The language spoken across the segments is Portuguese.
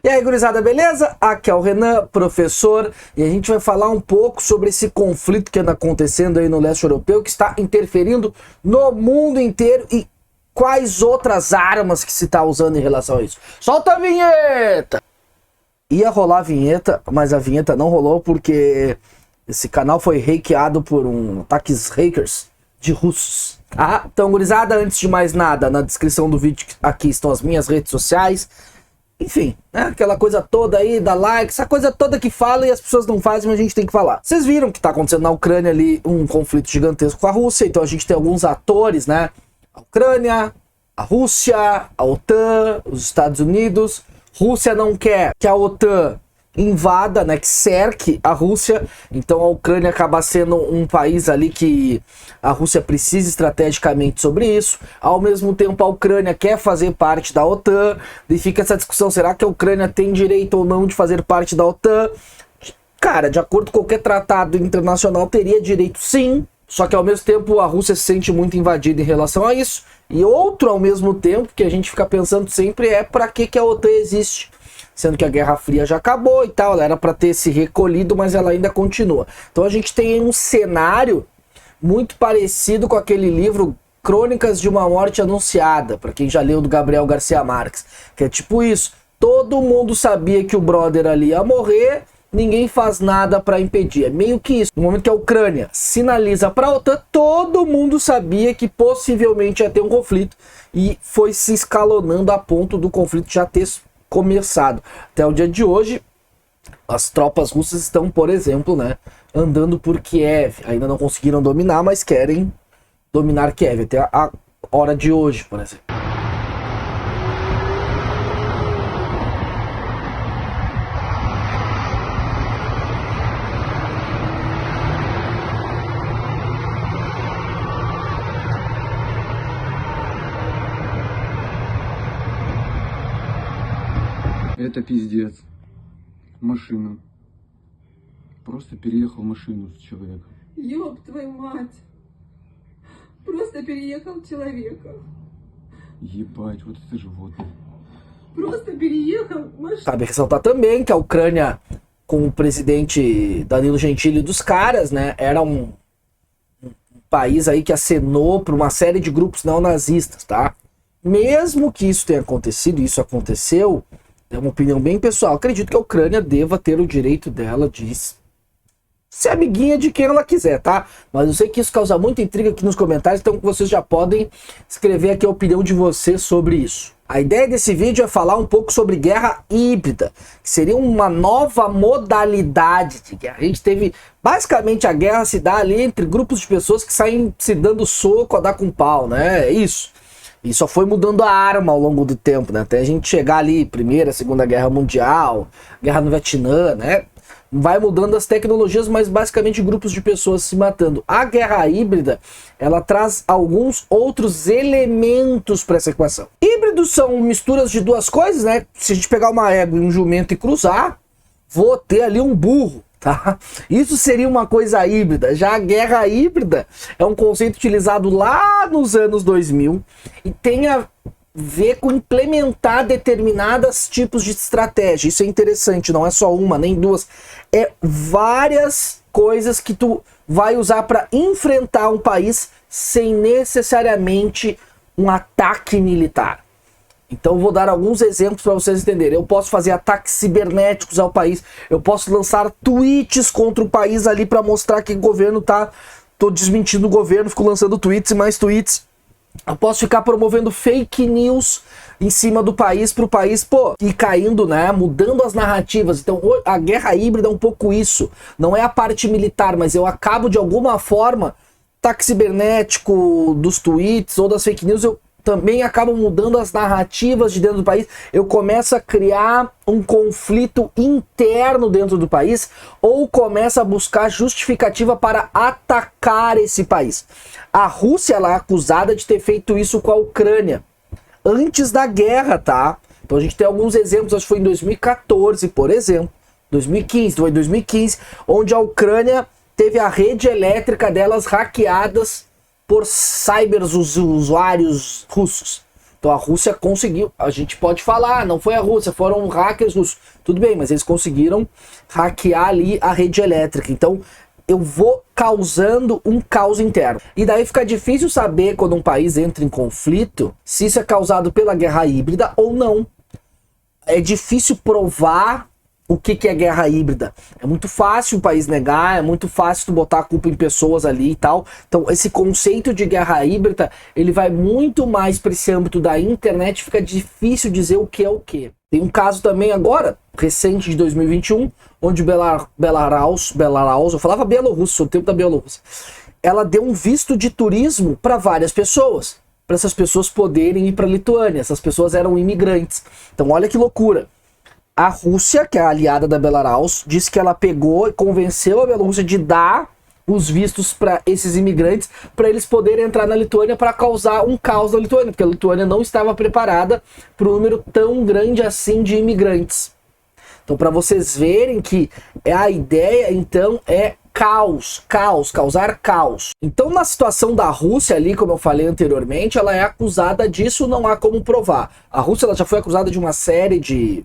E aí, gurizada, beleza? Aqui é o Renan, professor, e a gente vai falar um pouco sobre esse conflito que anda acontecendo aí no leste europeu, que está interferindo no mundo inteiro e quais outras armas que se está usando em relação a isso. Solta a vinheta! Ia rolar a vinheta, mas a vinheta não rolou porque esse canal foi hackeado por ataques hackers de russos. Ah, então, gurizada, antes de mais nada, na descrição do vídeo aqui estão as minhas redes sociais. Enfim, né, aquela coisa toda aí, dá like, essa coisa toda que fala e as pessoas não fazem, mas a gente tem que falar. Vocês viram que tá acontecendo na Ucrânia ali um conflito gigantesco com a Rússia, então a gente tem alguns atores, né? A Ucrânia, a Rússia, a OTAN, os Estados Unidos. Rússia não quer que a OTAN invada, né, que cerque a Rússia, então a Ucrânia acaba sendo um país ali que a Rússia precisa estrategicamente sobre isso. Ao mesmo tempo a Ucrânia quer fazer parte da OTAN, e fica essa discussão, será que a Ucrânia tem direito ou não de fazer parte da OTAN? Cara, de acordo com qualquer tratado internacional teria direito sim, só que ao mesmo tempo a Rússia se sente muito invadida em relação a isso, e outro ao mesmo tempo que a gente fica pensando sempre é para que a OTAN existe? Sendo que a Guerra Fria já acabou e tal, ela era para ter se recolhido, mas ela ainda continua. Então a gente tem um cenário muito parecido com aquele livro Crônicas de uma Morte Anunciada, para quem já leu, do Gabriel Garcia Marques, que é tipo isso, todo mundo sabia que o brother ali ia morrer, ninguém faz nada para impedir, é meio que isso. No momento que a Ucrânia sinaliza para a OTAN, todo mundo sabia que possivelmente ia ter um conflito, e foi se escalonando a ponto do conflito já ter começado. Até o dia de hoje, as tropas russas estão, por exemplo, né, andando por Kiev. Ainda não conseguiram dominar, mas querem dominar Kiev até a hora de hoje, por exemplo. Это пиздец. Машина. Просто переехал машину с человека. Ёб твою мать. Просто переехал человека. Ебать, вот это животное. Просто переехал машину. Cabe ressaltar também que a Ucrânia, com o presidente Danilo Gentili dos caras, né, era um país aí que acenou para uma série de grupos neonazistas, tá? Mesmo que isso tenha acontecido, isso aconteceu, é uma opinião bem pessoal, acredito que a Ucrânia deva ter o direito dela de ser amiguinha de quem ela quiser, tá? Mas eu sei que isso causa muita intriga aqui nos comentários, então vocês já podem escrever aqui a opinião de vocês sobre isso. A ideia desse vídeo é falar um pouco sobre guerra híbrida, que seria uma nova modalidade de guerra. A gente teve, basicamente, a guerra se dá ali entre grupos de pessoas que saem se dando soco a dar com pau, né? É isso. E só foi mudando a arma ao longo do tempo, né? Até a gente chegar ali, Primeira, Segunda Guerra Mundial, Guerra no Vietnã, né? Vai mudando as tecnologias, mas basicamente grupos de pessoas se matando. A guerra híbrida, ela traz alguns outros elementos para essa equação. Híbridos são misturas de duas coisas, né? Se a gente pegar uma égua e um jumento e cruzar, vou ter ali um burro. Tá? Isso seria uma coisa híbrida. Já a guerra híbrida é um conceito utilizado lá nos anos 2000 e tem a ver com implementar determinados tipos de estratégia. Isso é interessante, não é só uma, nem duas. É várias coisas que tu vai usar para enfrentar um país sem necessariamente um ataque militar. Então vou dar alguns exemplos para vocês entenderem. Eu posso fazer ataques cibernéticos ao país, eu posso lançar tweets contra o país ali para mostrar que o governo tô desmentindo o governo, fico lançando tweets e mais tweets. Eu posso ficar promovendo fake news em cima do país para o país, ir caindo, né, mudando as narrativas. Então a guerra híbrida é um pouco isso. Não é a parte militar, mas eu acabo de alguma forma, ataque cibernético dos tweets ou das fake news, eu também acabam mudando as narrativas de dentro do país, eu começo a criar um conflito interno dentro do país, ou começo a buscar justificativa para atacar esse país. A Rússia, ela é acusada de ter feito isso com a Ucrânia, antes da guerra, tá? Então a gente tem alguns exemplos, acho que foi em 2014, por exemplo, 2015, foi em 2015, onde a Ucrânia teve a rede elétrica delas hackeadas por usuários russos. Então a Rússia conseguiu, a gente pode falar, não foi a Rússia, foram hackers russos. Tudo bem, mas eles conseguiram hackear ali a rede elétrica. Então eu vou causando um caos interno. E daí fica difícil saber, quando um país entra em conflito, se isso é causado pela guerra híbrida ou não. É difícil provar o que é guerra híbrida. É muito fácil o país negar, é muito fácil tu botar a culpa em pessoas ali e tal. Então esse conceito de guerra híbrida, ele vai muito mais para esse âmbito da internet, fica difícil dizer o que é o que. Tem um caso também agora, recente de 2021, onde Belarus, eu falava Bielorrússia, sou o tempo da Bielorrússia, ela deu um visto de turismo para várias pessoas, para essas pessoas poderem ir para a Lituânia. Essas pessoas eram imigrantes. Então olha que loucura. A Rússia, que é a aliada da Belarus, disse que ela pegou e convenceu a Bielorrússia de dar os vistos para esses imigrantes, para eles poderem entrar na Lituânia, para causar um caos na Lituânia, porque a Lituânia não estava preparada para um número tão grande assim de imigrantes. Então, para vocês verem que a ideia, então, é causar caos. Então, na situação da Rússia ali, como eu falei anteriormente, ela é acusada disso, não há como provar. A Rússia ela já foi acusada de uma série de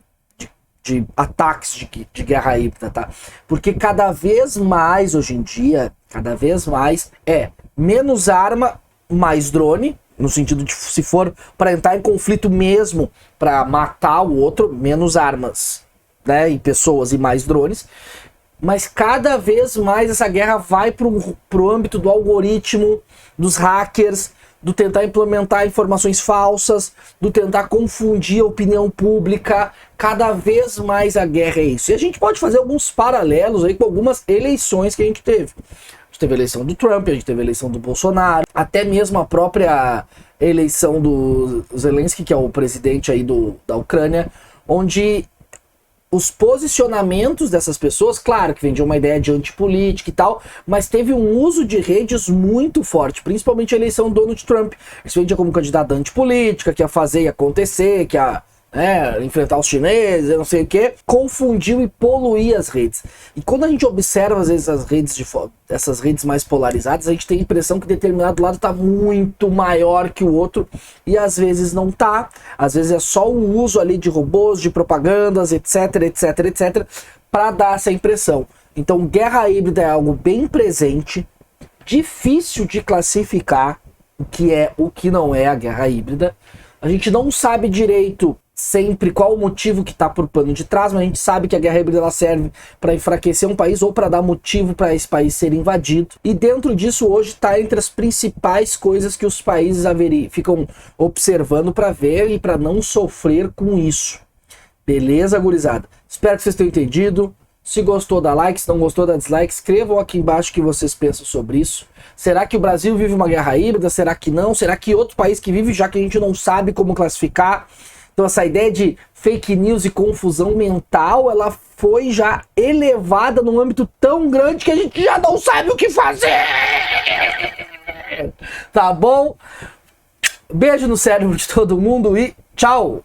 ataques de guerra híbrida, tá? Porque cada vez mais, hoje em dia, é menos arma, mais drone, no sentido de, se for para entrar em conflito mesmo, para matar o outro, menos armas, né, e pessoas e mais drones. Mas cada vez mais essa guerra vai pro âmbito do algoritmo, dos hackers, do tentar implementar informações falsas, do tentar confundir a opinião pública. Cada vez mais a guerra é isso. E a gente pode fazer alguns paralelos aí com algumas eleições que a gente teve. A gente teve a eleição do Trump, a gente teve a eleição do Bolsonaro, até mesmo a própria eleição do Zelensky, que é o presidente aí da Ucrânia, onde os posicionamentos dessas pessoas, claro que vendiam uma ideia de antipolítica e tal, mas teve um uso de redes muito forte, principalmente a eleição do Donald Trump. Ele se vendia como candidato antipolítica, que ia fazer e acontecer, que ia enfrentar os chineses, não sei o que, confundiu e poluía as redes. E quando a gente observa, às vezes, essas redes mais polarizadas, a gente tem a impressão que determinado lado está muito maior que o outro, e às vezes não tá. Às vezes é só o uso ali de robôs, de propagandas, etc, para dar essa impressão. Então, guerra híbrida é algo bem presente, difícil de classificar o que é, o que não é a guerra híbrida. A gente não sabe direito sempre qual o motivo que está por pano de trás, mas a gente sabe que a guerra híbrida ela serve para enfraquecer um país ou para dar motivo para esse país ser invadido. E dentro disso hoje está entre as principais coisas que os países ficam observando para ver e para não sofrer com isso. Beleza, gurizada? Espero que vocês tenham entendido. Se gostou, dá like. Se não gostou, dá dislike. Escrevam aqui embaixo o que vocês pensam sobre isso. Será que o Brasil vive uma guerra híbrida? Será que não? Será que outro país que vive, já que a gente não sabe como classificar? Então essa ideia de fake news e confusão mental, ela foi já elevada num âmbito tão grande que a gente já não sabe o que fazer. Tá bom? Beijo no cérebro de todo mundo e tchau!